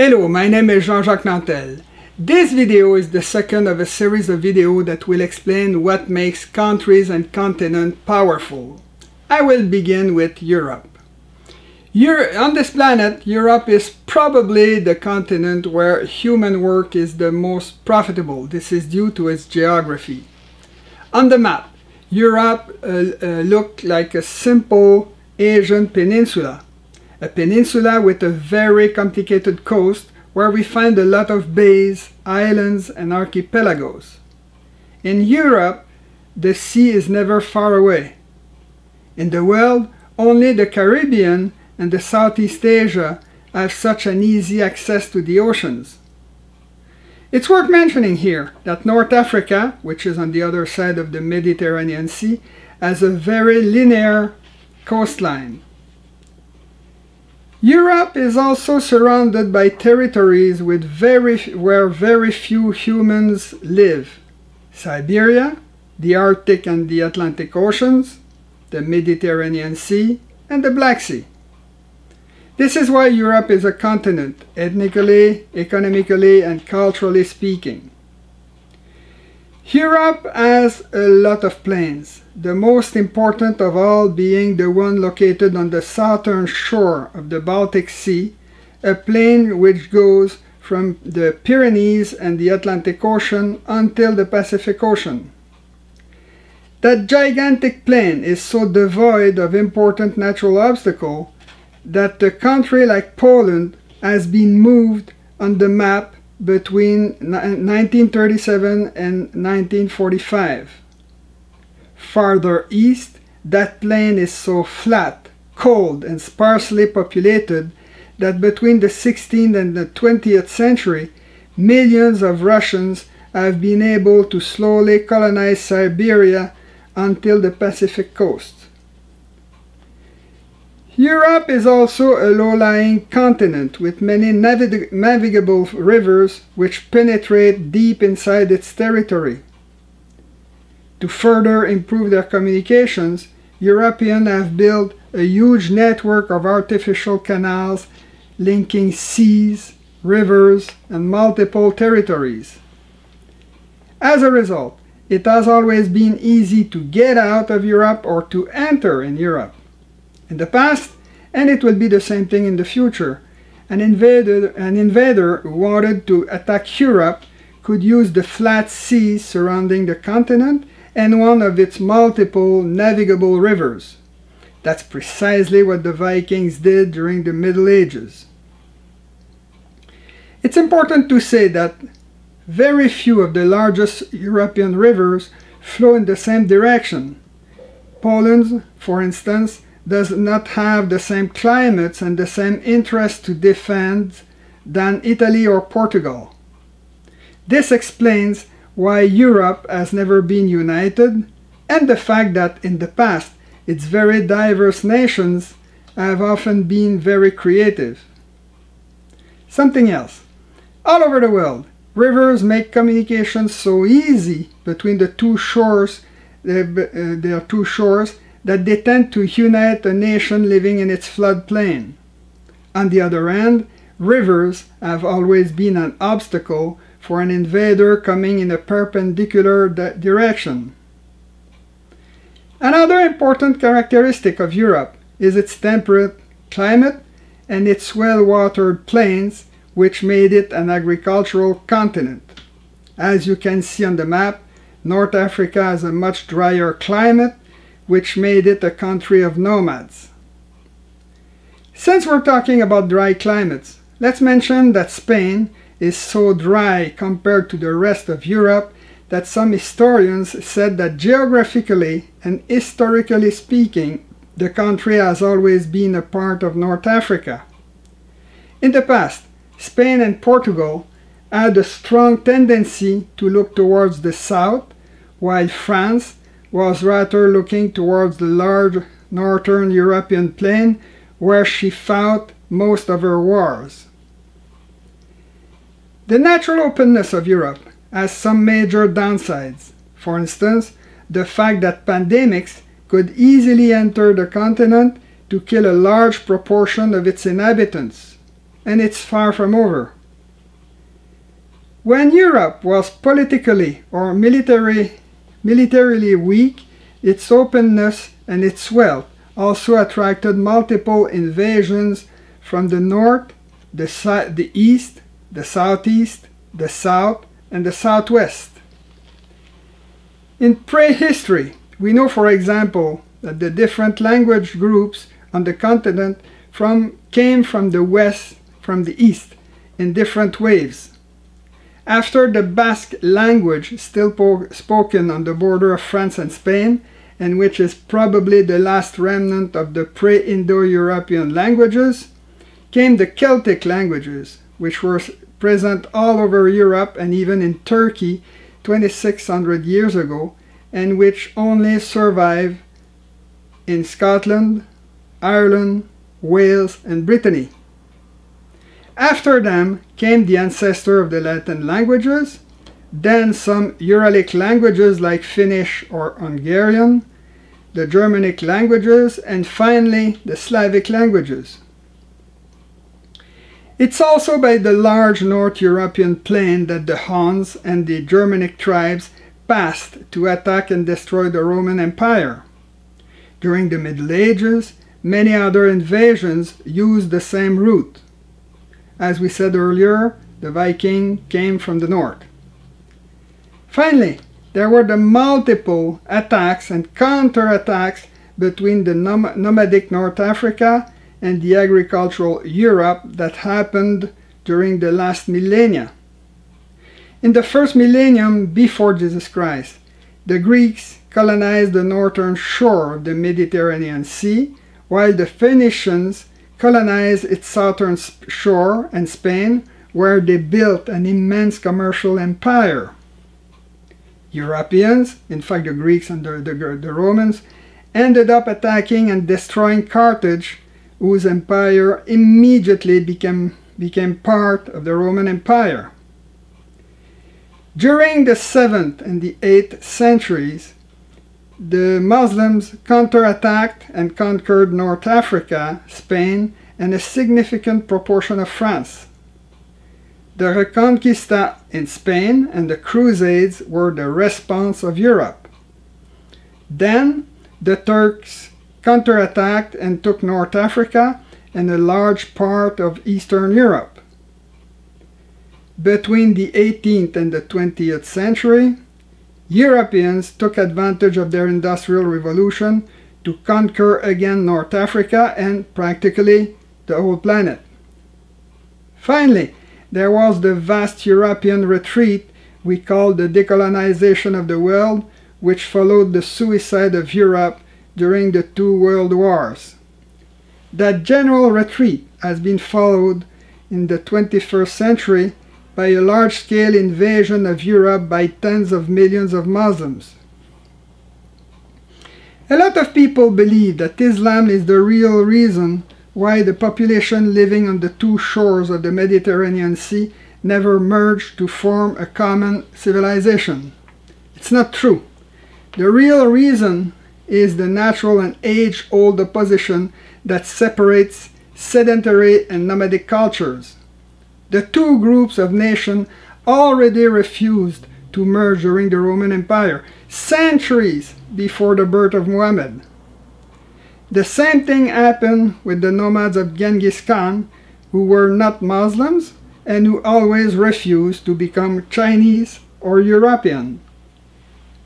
Hello, my name is Jean-Jacques Nantel. This video is the second of a series of videos that will explain what makes countries and continents powerful. I will begin with Europe. On this planet, Europe is probably the continent where human work is the most profitable. This is due to its geography. On the map, Europe looks like a simple Asian peninsula. A peninsula with a very complicated coast where we find a lot of bays, islands, and archipelagos. In Europe, the sea is never far away. In the world, only the Caribbean and the Southeast Asia have such an easy access to the oceans. It's worth mentioning here that North Africa, which is on the other side of the Mediterranean Sea, has a very linear coastline. Europe is also surrounded by territories where very few humans live. Siberia, the Arctic and the Atlantic Oceans, the Mediterranean Sea, and the Black Sea. This is why Europe is a continent, ethnically, economically, and culturally speaking. Europe has a lot of plains, the most important of all being the one located on the southern shore of the Baltic Sea, a plain which goes from the Pyrenees and the Atlantic Ocean until the Pacific Ocean. That gigantic plain is so devoid of important natural obstacles that a country like Poland has been moved on the map between 1937 and 1945. Farther east, that plain is so flat, cold, and sparsely populated that between the 16th and the 20th century, millions of Russians have been able to slowly colonize Siberia until the Pacific coast. Europe is also a low-lying continent with many navigable rivers which penetrate deep inside its territory. To further improve their communications, Europeans have built a huge network of artificial canals linking seas, rivers, and multiple territories. As a result, it has always been easy to get out of Europe or to enter in Europe. In the past, and it will be the same thing in the future, an invader who wanted to attack Europe could use the flat seas surrounding the continent and one of its multiple navigable rivers. That's precisely what the Vikings did during the Middle Ages. It's important to say that very few of the largest European rivers flow in the same direction. Poland, for instance, does not have the same climates and the same interest to defend than Italy or Portugal. This explains why Europe has never been united, and the fact that in the past its very diverse nations have often been very creative. Something else. All over the world, rivers make communication so easy between the two shores, their two shores, that they tend to unite a nation living in its floodplain. On the other hand, rivers have always been an obstacle for an invader coming in a perpendicular direction. Another important characteristic of Europe is its temperate climate and its well-watered plains, which made it an agricultural continent. As you can see on the map, North Africa has a much drier climate, which made it a country of nomads. Since we're talking about dry climates, let's mention that Spain is so dry compared to the rest of Europe that some historians said that geographically and historically speaking, the country has always been a part of North Africa. In the past, Spain and Portugal had a strong tendency to look towards the south, while France was rather looking towards the large northern European plain where she fought most of her wars. The natural openness of Europe has some major downsides. For instance, the fact that pandemics could easily enter the continent to kill a large proportion of its inhabitants. and it's far from over. When Europe was politically or militarily weak, its openness and its wealth also attracted multiple invasions from the north, the east, the southeast, the south, and the southwest. In prehistory, we know, for example, that the different language groups on the continent came from the west, from the east, in different waves. After the Basque language, still spoken on the border of France and Spain, and which is probably the last remnant of the pre-Indo-European languages, came the Celtic languages, which were present all over Europe and even in Turkey 2600 years ago, and which only survive in Scotland, Ireland, Wales, and Brittany. After them came the ancestor of the Latin languages, then some Uralic languages like Finnish or Hungarian, the Germanic languages, and finally the Slavic languages. It's also by the large North European plain that the Huns and the Germanic tribes passed to attack and destroy the Roman Empire. During the Middle Ages, many other invasions used the same route. As we said earlier, the Viking came from the north. Finally, there were the multiple attacks and counterattacks between the nomadic North Africa and the agricultural Europe that happened during the last millennia. In the first millennium before Jesus Christ, the Greeks colonized the northern shore of the Mediterranean Sea, while the Phoenicians colonized its southern shore and Spain, where they built an immense commercial empire. Europeans, in fact the Greeks and the Romans, ended up attacking and destroying Carthage, whose empire immediately became part of the Roman Empire. During the 7th and the 8th centuries, the Muslims counterattacked and conquered North Africa, Spain, and a significant proportion of France. The Reconquista in Spain and the Crusades were the response of Europe. Then the Turks counterattacked and took North Africa and a large part of Eastern Europe. Between the 18th and the 20th century, Europeans took advantage of their Industrial Revolution to conquer again North Africa and practically the whole planet. Finally, there was the vast European retreat we call the decolonization of the world, which followed the suicide of Europe during the two world wars. That general retreat has been followed in the 21st century by a large-scale invasion of Europe by tens of millions of Muslims. A lot of people believe that Islam is the real reason why the population living on the two shores of the Mediterranean Sea never merged to form a common civilization. It's not true. The real reason is the natural and age-old opposition that separates sedentary and nomadic cultures. The two groups of nations already refused to merge during the Roman Empire, centuries before the birth of Muhammad. The same thing happened with the nomads of Genghis Khan, who were not Muslims and who always refused to become Chinese or European.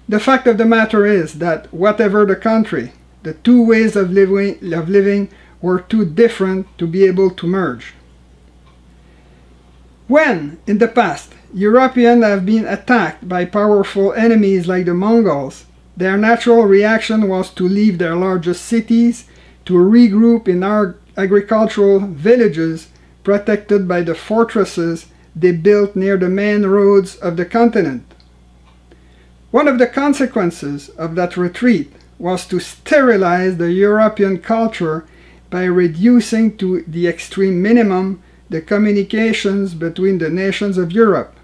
The fact of the matter is that whatever the country, the two ways of living were too different to be able to merge. When, in the past, Europeans have been attacked by powerful enemies like the Mongols, their natural reaction was to leave their largest cities, to regroup in agricultural villages protected by the fortresses they built near the main roads of the continent. One of the consequences of that retreat was to sterilize the European culture by reducing to the extreme minimum the communications between the nations of Europe.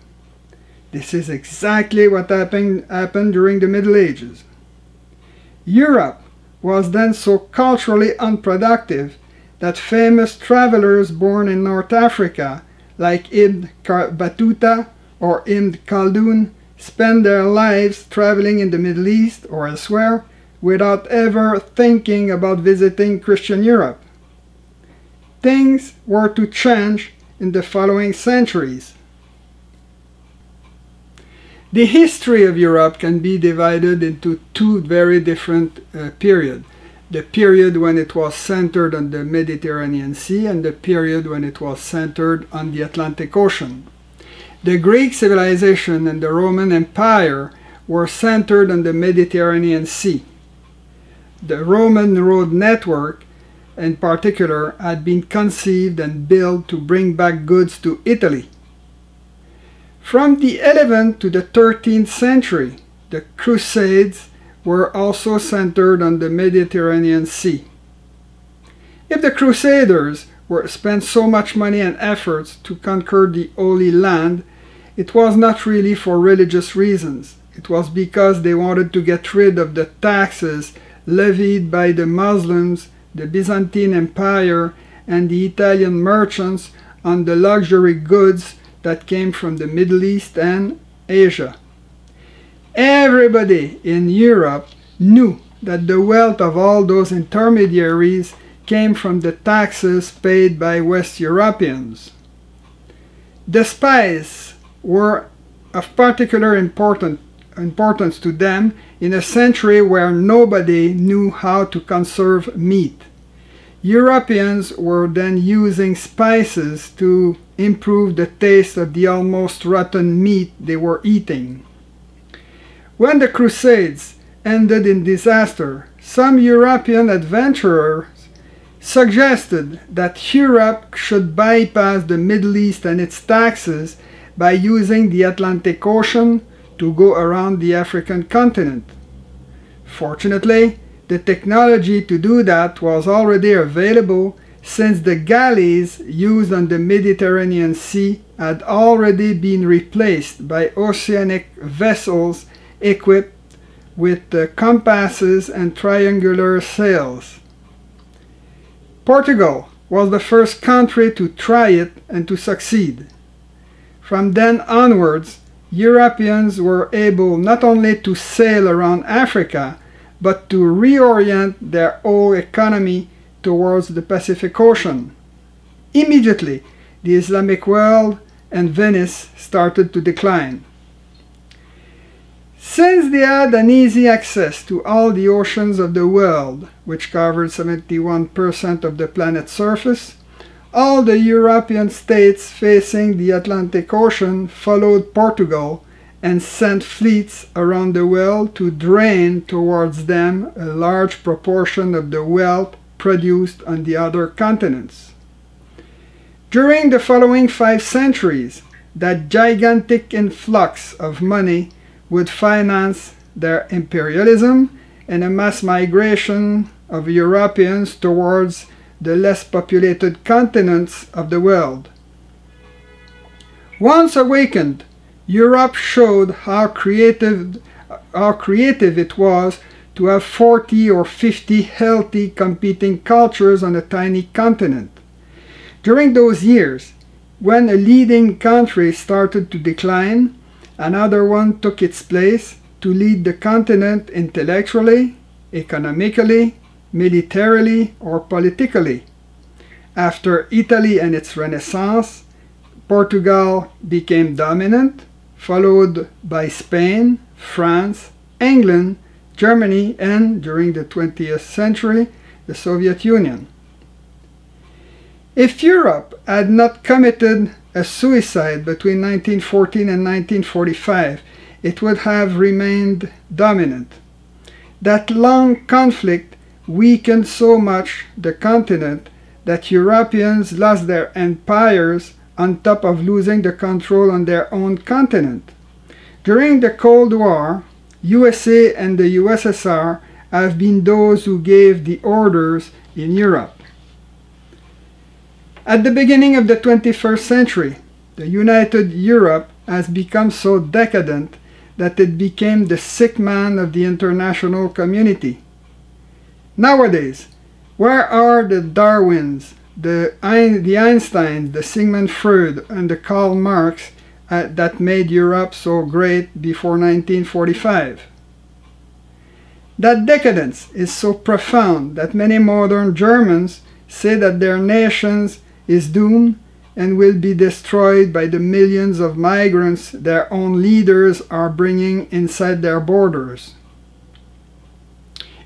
This is exactly what happened during the Middle Ages. Europe was then so culturally unproductive that famous travelers born in North Africa, like Ibn Battuta or Ibn Khaldun, spend their lives traveling in the Middle East or elsewhere without ever thinking about visiting Christian Europe. Things were to change in the following centuries. The history of Europe can be divided into two very different periods. The period when it was centered on the Mediterranean Sea and the period when it was centered on the Atlantic Ocean. The Greek civilization and the Roman Empire were centered on the Mediterranean Sea. The Roman road network, in particular, had been conceived and built to bring back goods to Italy. From the 11th to the 13th century, the Crusades were also centered on the Mediterranean Sea. If the Crusaders spent so much money and efforts to conquer the Holy Land, it was not really for religious reasons. It was because they wanted to get rid of the taxes levied by the Muslims, the Byzantine Empire, and the Italian merchants on the luxury goods that came from the Middle East and Asia. Everybody in Europe knew that the wealth of all those intermediaries came from the taxes paid by West Europeans. The spies were of particular importance to them in a century where nobody knew how to conserve meat. Europeans were then using spices to improve the taste of the almost rotten meat they were eating. When the Crusades ended in disaster, some European adventurers suggested that Europe should bypass the Middle East and its taxes by using the Atlantic Ocean to go around the African continent. Fortunately, the technology to do that was already available since the galleys used on the Mediterranean Sea had already been replaced by oceanic vessels equipped with compasses and triangular sails. Portugal was the first country to try it and to succeed. From then onwards, Europeans were able not only to sail around Africa, but to reorient their whole economy towards the Pacific Ocean. Immediately, the Islamic world and Venice started to decline. Since they had an easy access to all the oceans of the world, which covered 71% of the planet's surface, all the European states facing the Atlantic Ocean followed Portugal and sent fleets around the world to drain towards them a large proportion of the wealth produced on the other continents. During the following 5 centuries, that gigantic influx of money would finance their imperialism and a mass migration of Europeans towards the less populated continents of the world. Once awakened, Europe showed how creative it was to have 40 or 50 healthy competing cultures on a tiny continent. During those years, when a leading country started to decline, another one took its place to lead the continent intellectually, economically, militarily, or politically. After Italy and its Renaissance, Portugal became dominant, followed by Spain, France, England, Germany, and, during the 20th century, the Soviet Union. If Europe had not committed a suicide between 1914 and 1945, it would have remained dominant. That long conflict weakened so much the continent that Europeans lost their empires on top of losing the control on their own continent. During the Cold War, USA and the USSR have been those who gave the orders in Europe. At the beginning of the 21st century, the United Europe has become so decadent that it became the sick man of the international community. Nowadays, Where are the Darwins, the Einsteins, the Sigmund Freud, and the Karl Marx that made Europe so great before 1945? That decadence is so profound that many modern Germans say that their nation is doomed and will be destroyed by the millions of migrants their own leaders are bringing inside their borders.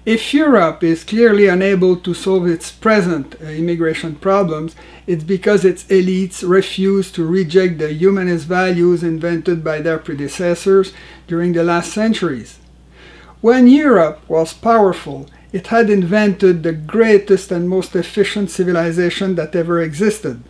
If Europe is clearly unable to solve its present immigration problems, it's because its elites refuse to reject the humanist values invented by their predecessors during the last centuries. When Europe was powerful, it had invented the greatest and most efficient civilization that ever existed.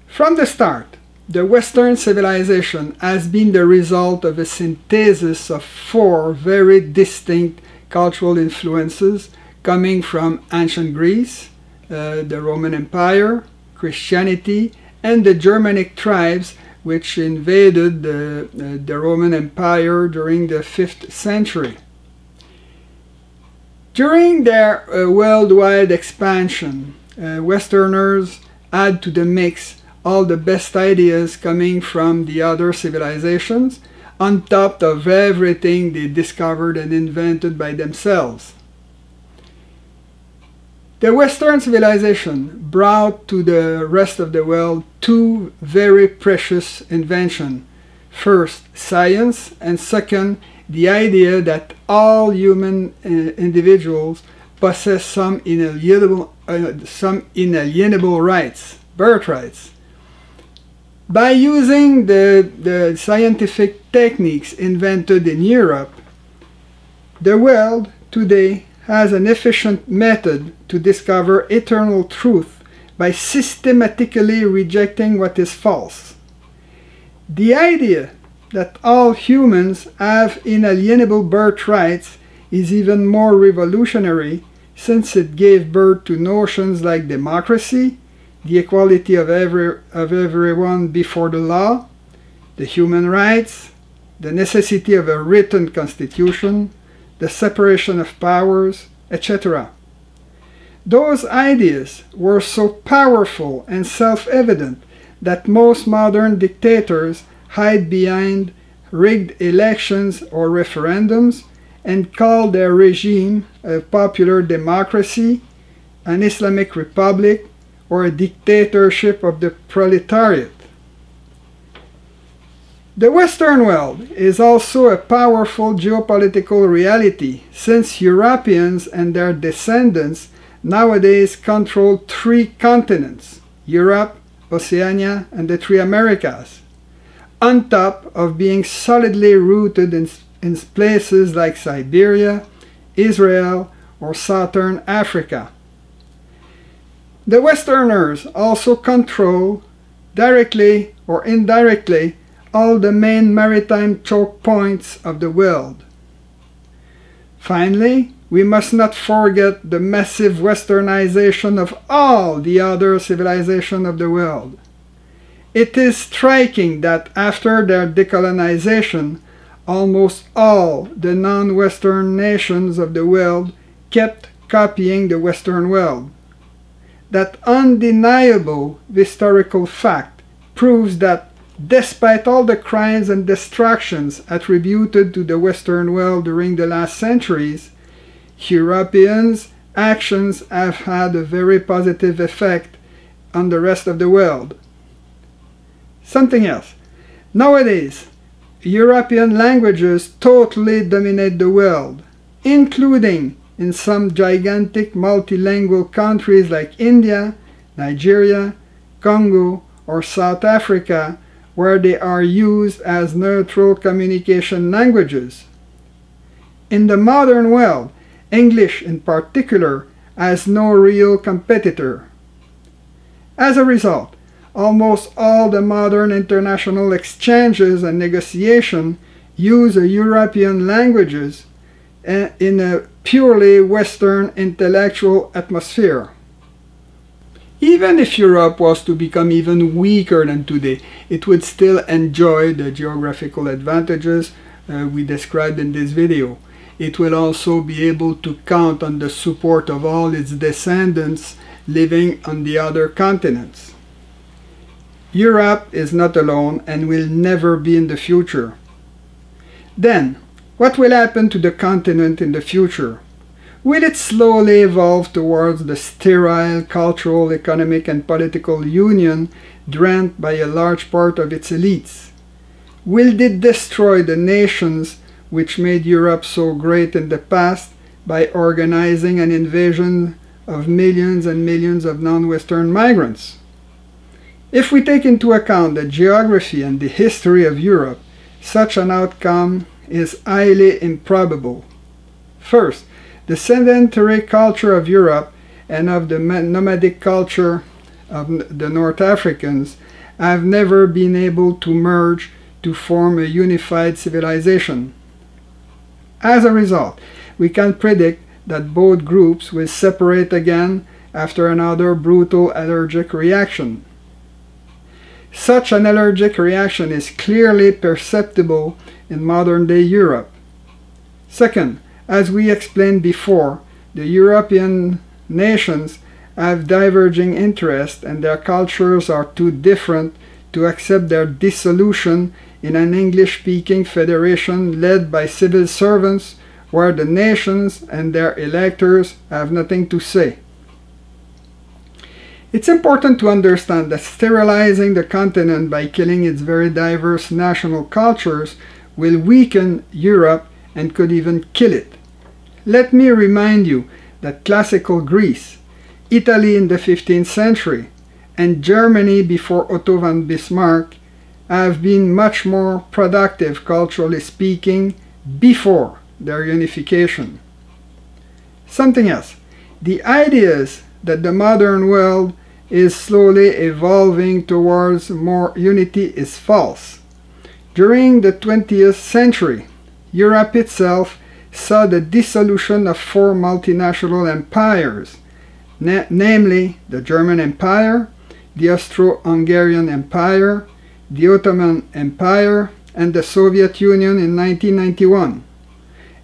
From the start, the Western civilization has been the result of a synthesis of four very distinct cultural influences coming from ancient Greece, the Roman Empire, Christianity, and the Germanic tribes which invaded the Roman Empire during the 5th century. During their worldwide expansion, Westerners add to the mix all the best ideas coming from the other civilizations, on top of everything they discovered and invented by themselves. The Western civilization brought to the rest of the world two very precious inventions. First, science, and second, the idea that all human individuals possess some inalienable rights, birthrights. By using the scientific techniques invented in Europe, the world today has an efficient method to discover eternal truth by systematically rejecting what is false. The idea that all humans have inalienable birthrights is even more revolutionary since it gave birth to notions like democracy, the equality of everyone before the law, the human rights, the necessity of a written constitution, the separation of powers, etc. Those ideas were so powerful and self-evident that most modern dictators hide behind rigged elections or referendums and call their regime a popular democracy, an Islamic republic, or a dictatorship of the proletariat. The Western world is also a powerful geopolitical reality, since Europeans and their descendants nowadays control 3 continents: Europe, Oceania, and the 3 Americas, on top of being solidly rooted in places like Siberia, Israel, or Southern Africa. The Westerners also control, directly or indirectly, all the main maritime choke points of the world. Finally, we must not forget the massive westernization of all the other civilizations of the world. It is striking that after their decolonization, almost all the non-Western nations of the world kept copying the Western world. That undeniable historical fact proves that despite all the crimes and destructions attributed to the Western world during the last centuries, Europeans' actions have had a very positive effect on the rest of the world. Something else. Nowadays, European languages totally dominate the world, including in some gigantic multilingual countries like India, Nigeria, Congo, or South Africa, where they are used as neutral communication languages. In the modern world, English in particular has no real competitor. As a result, almost all the modern international exchanges and negotiations use European languages in a purely Western intellectual atmosphere. Even if Europe was to become even weaker than today, it would still enjoy the geographical advantages we described in this video. it will also be able to count on the support of all its descendants living on the other continents. Europe is not alone and will never be in the future. Then, what will happen to the continent in the future? Will it slowly evolve towards the sterile cultural, economic and political union dreamt by a large part of its elites? Will it destroy the nations which made Europe so great in the past by organizing an invasion of millions and millions of non-Western migrants? If we take into account the geography and the history of Europe, such an outcome is highly improbable. First, the sedentary culture of Europe and of the nomadic culture of the North Africans have never been able to merge to form a unified civilization. As a result, we can predict that both groups will separate again after another brutal allergic reaction. Such an allergic reaction is clearly perceptible in modern-day Europe. Second, as we explained before, the European nations have diverging interests and their cultures are too different to accept their dissolution in an English-speaking federation led by civil servants where the nations and their electors have nothing to say. It's important to understand that sterilizing the continent by killing its very diverse national cultures will weaken Europe and could even kill it. Let me remind you that classical Greece, Italy in the 15th century, and Germany before Otto von Bismarck have been much more productive, culturally speaking, before their unification. Something else. The ideas that the modern world is slowly evolving towards more unity is false. During the 20th century, Europe itself saw the dissolution of four multinational empires, namely the German Empire, the Austro-Hungarian Empire, the Ottoman Empire, and the Soviet Union in 1991.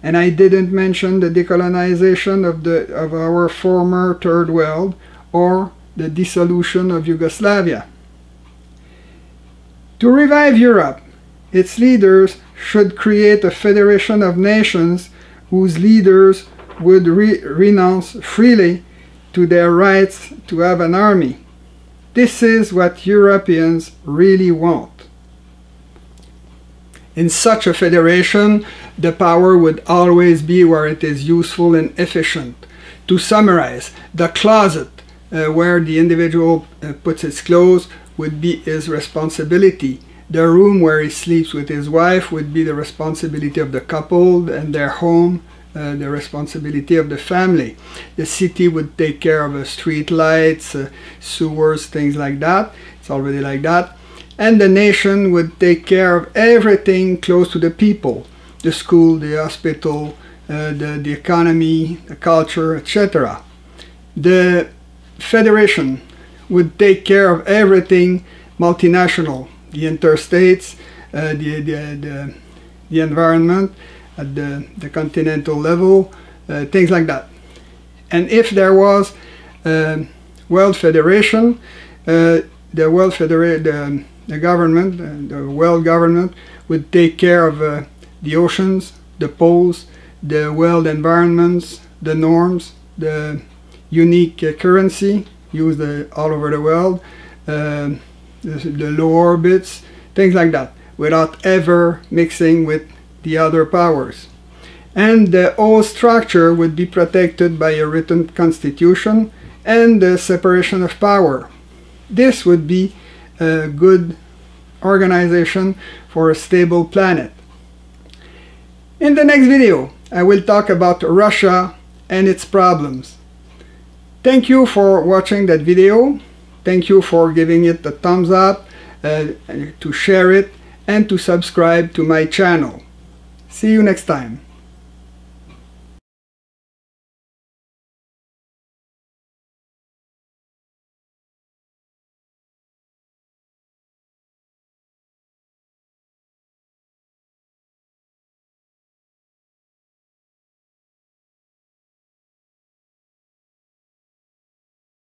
And I didn't mention the decolonization of our former Third World or the dissolution of Yugoslavia. To revive Europe, its leaders should create a federation of nations whose leaders would renounce freely to their rights to have an army. This is what Europeans really want. In such a federation, the power would always be where it is useful and efficient. To summarize, the closet where the individual puts his clothes would be his responsibility. The room where he sleeps with his wife would be the responsibility of the couple, and their home the responsibility of the family. The city would take care of street lights, sewers, things like that. It's already like that. And the nation would take care of everything close to the people. The school, the hospital, the economy, the culture, etc. The federation would take care of everything multinational, the interstates, the environment at the continental level, things like that. And if there was a World Federation, the government, the world government would take care of the oceans, the poles, the world environments, the norms, the unique currency used all over the world, the low orbits, things like that, without ever mixing with the other powers. And the whole structure would be protected by a written constitution and the separation of power. This would be a good organization for a stable planet. In the next video, I will talk about Russia and its problems. Thank you for watching that video. Thank you for giving it a thumbs up, to share it, and to subscribe to my channel. See you next time.